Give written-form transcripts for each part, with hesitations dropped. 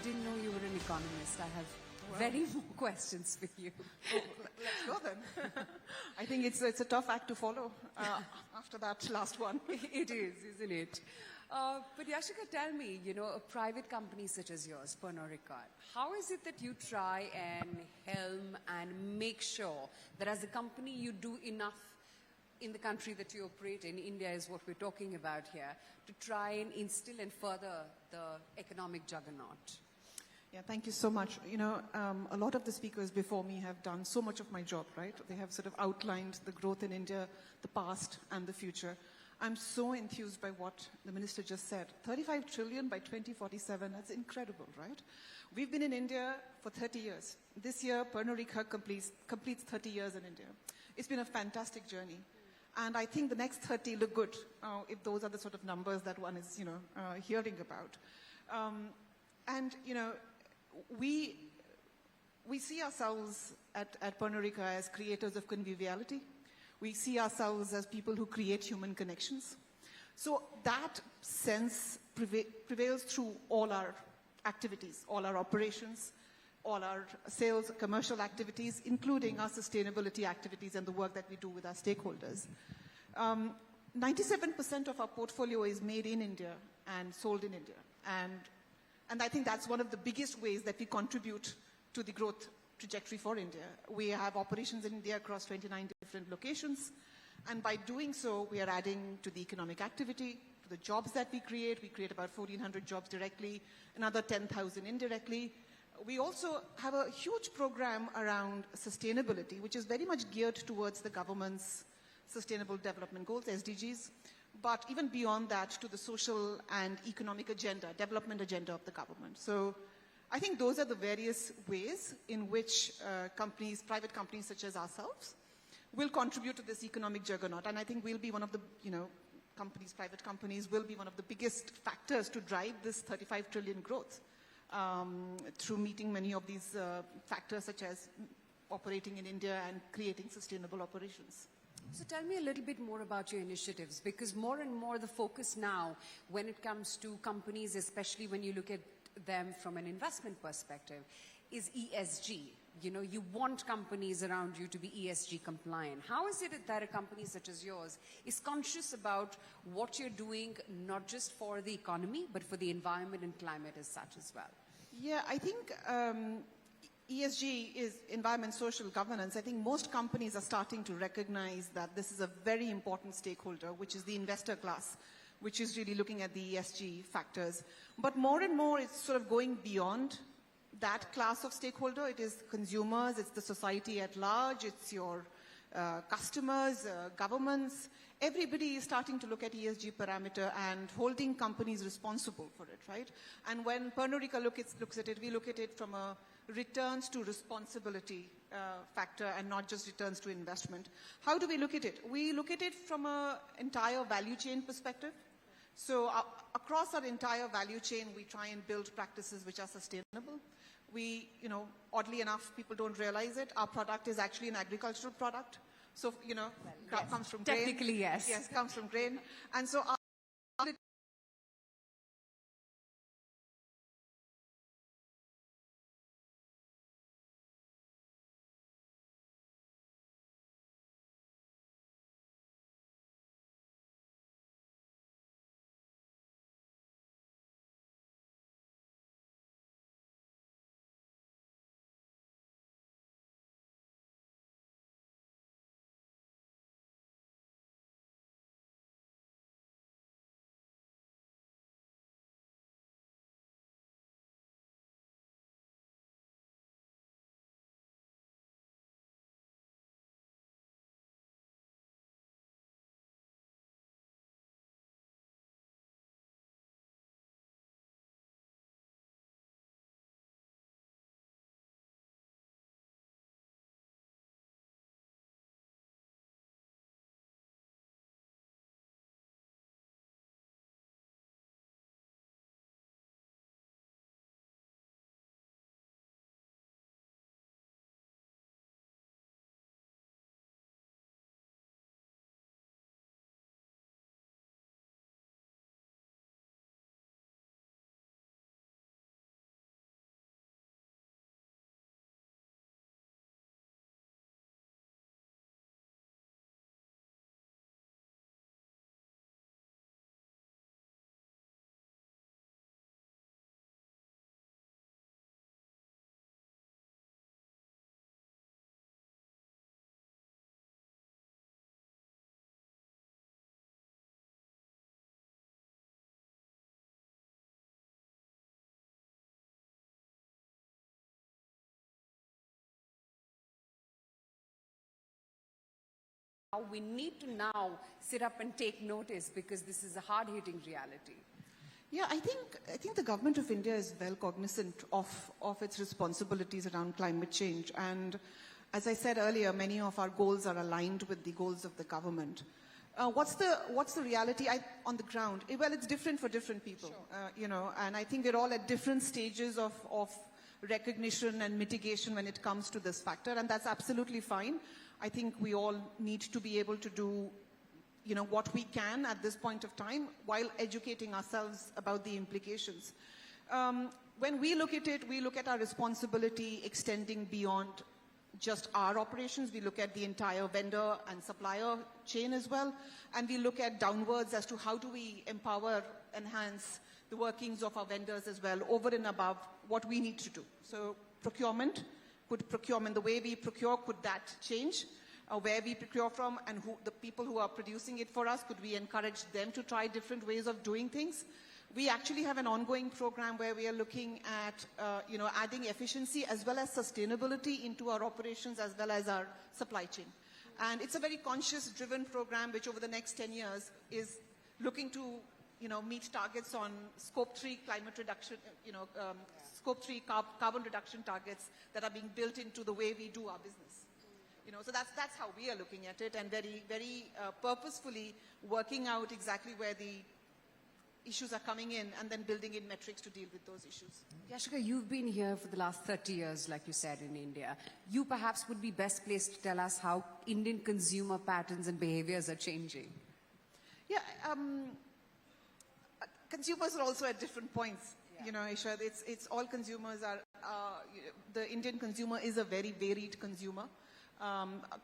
didn't know you were an economist. I have many more questions for you. Let's go then. I think it's a tough act to follow after that last one. It is, isn't it? But Yashika, tell me, a private company such as yours, Pernod Ricard, how is it that you try and helm and make sure that as a company you do enough in the country that you operate in, India is what we're talking about here, to try and instill and further the economic juggernaut? Yeah, thank you so much. A lot of the speakers before me have done so much of my job, right? They have sort of outlined the growth in India, the past and the future. I'm so enthused by what the minister just said. 35 trillion by 2047, that's incredible, right? We've been in India for 30 years. This year, Pernod Ricard completes 30 years in India. It's been a fantastic journey. And I think the next 30 look good, if those are the sort of numbers that one is, hearing about. We see ourselves at Pernod Ricard as creators of conviviality. We see ourselves as people who create human connections. So that sense prevails through all our activities, all our operations, all our sales, commercial activities, including our sustainability activities and the work that we do with our stakeholders. 97% of our portfolio is made in India and sold in India. And I think that's one of the biggest ways that we contribute to the growth trajectory for India. We have operations in India across 29 different locations. And by doing so, we are adding to the economic activity, to the jobs that we create. We create about 1,400 jobs directly, another 10,000 indirectly. We also have a huge program around sustainability, which is very much geared towards the government's Sustainable Development Goals, SDGs, but even beyond that to the social and economic agenda, development agenda of the government. So I think those are the various ways in which private companies such as ourselves, will contribute to this economic juggernaut. And I think we'll be one of the, private companies will be one of the biggest factors to drive this 35 trillion growth through meeting many of these factors such as operating in India and creating sustainable operations. So tell me a little bit more about your initiatives, because more and more the focus now when it comes to companies, especially when you look at them from an investment perspective, is ESG. You want companies around you to be ESG compliant. How is it that a company such as yours is conscious about what you're doing, not just for the economy, but for the environment and climate as such as well? Yeah, I think ESG is environment, social governance. I think most companies are starting to recognize that this is a very important stakeholder, which is the investor class, which is really looking at the ESG factors. But more and more, it's sort of going beyond that class of stakeholder. It is consumers, it's the society at large, it's your customers, governments. Everybody is starting to look at ESG parameter and holding companies responsible for it, right? And when Pernod Ricard looks at it, we look at it from a returns to responsibility factor and not just returns to investment. How do we look at it? We look at it from an entire value chain perspective. So across our entire value chain, we try and build practices which are sustainable. We, oddly enough, people don't realize it. Our product is actually an agricultural product. So, comes from grain. Technically, yes. Yes, comes from grain. And so our we need to now sit up and take notice because this is a hard-hitting reality. Yeah, I think the government of India is well cognizant of its responsibilities around climate change. And as I said earlier, many of our goals are aligned with the goals of the government. What's the reality on the ground? Well, it's different for different people, sure. And I think we're all at different stages of recognition and mitigation when it comes to this factor, and that's absolutely fine. I think we all need to be able to do what we can at this point of time while educating ourselves about the implications. When we look at it, we look at our responsibility extending beyond just our operations. We look at the entire vendor and supplier chain as well. And we look at downwards as to how do we empower, enhance the workings of our vendors as well, over and above what we need to do. So procurement, the way we procure, could that change? Where we procure from and the people who are producing it for us, could we encourage them to try different ways of doing things? We actually have an ongoing program where we are looking at, adding efficiency as well as sustainability into our operations as well as our supply chain. And it's a very conscious driven program which over the next 10 years is looking to, meet targets on scope 3 climate reduction, scope 3 carbon reduction targets that are being built into the way we do our business. So that's how we are looking at it, and very, very purposefully working out exactly where the issues are coming in and then building in metrics to deal with those issues. Yashika, you've been here for the last 30 years, like you said, in India. You perhaps would be best placed to tell us how Indian consumer patterns and behaviors are changing. Yeah, consumers are also at different points. Yeah. Isha, it's all consumers are, the Indian consumer is a very varied consumer.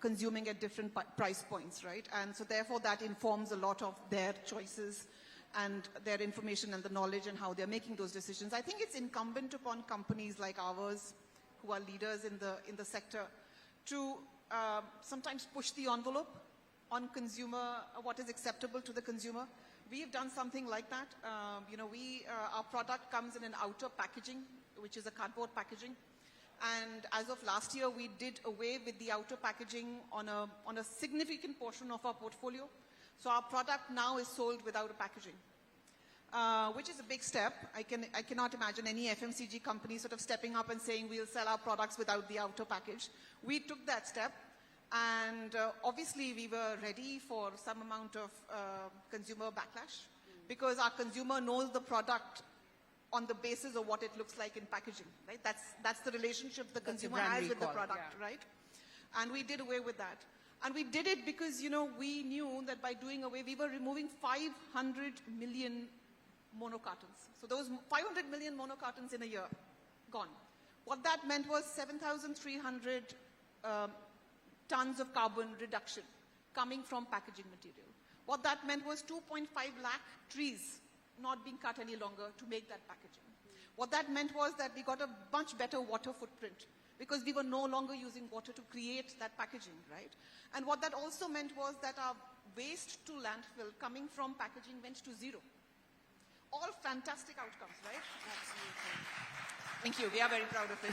Consuming at different price points, right? And so therefore that informs a lot of their choices and their information and the knowledge and how they're making those decisions. I think it's incumbent upon companies like ours, who are leaders in the sector, to sometimes push the envelope on consumer, what is acceptable to the consumer. We have done something like that. Our product comes in an outer packaging, which is a cardboard packaging. And as of last year, we did away with the outer packaging on a significant portion of our portfolio. So our product now is sold without a packaging, which is a big step. I cannot imagine any FMCG company sort of stepping up and saying we'll sell our products without the outer package. We took that step, and obviously we were ready for some amount of consumer backlash because our consumer knows the product on the basis of what it looks like in packaging, right? That's the relationship the consumer has with the product, yeah. Right? And we did away with that. And we did it because, we knew that by doing away, we were removing 500 million monocartons. So those 500 million monocartons in a year, gone. What that meant was 7,300 tons of carbon reduction coming from packaging material. What that meant was 2.5 lakh trees not being cut any longer to make that packaging. What that meant was that we got a much better water footprint because we were no longer using water to create that packaging, right? And what that also meant was that our waste to landfill coming from packaging went to zero. All fantastic outcomes, right? Absolutely. Thank you. We are very proud of it.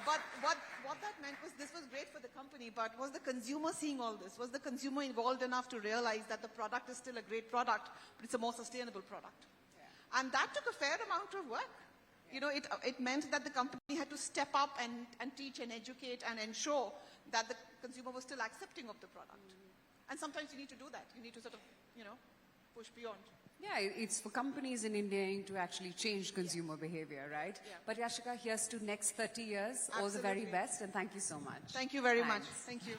But what that meant was this was great for the company, but was the consumer seeing all this? Was the consumer involved enough to realize that the product is still a great product, but it's a more sustainable product? Yeah. And that took a fair amount of work. It meant that the company had to step up and teach and educate and ensure that the consumer was still accepting of the product. And sometimes you need to do that. You need to sort of, push beyond. Yeah, it's for companies in India to actually change consumer behavior, right? Yeah. But Yashika, here's to next 30 years. Absolutely. All the very best, and thank you so much. Thank you very much. Thank you.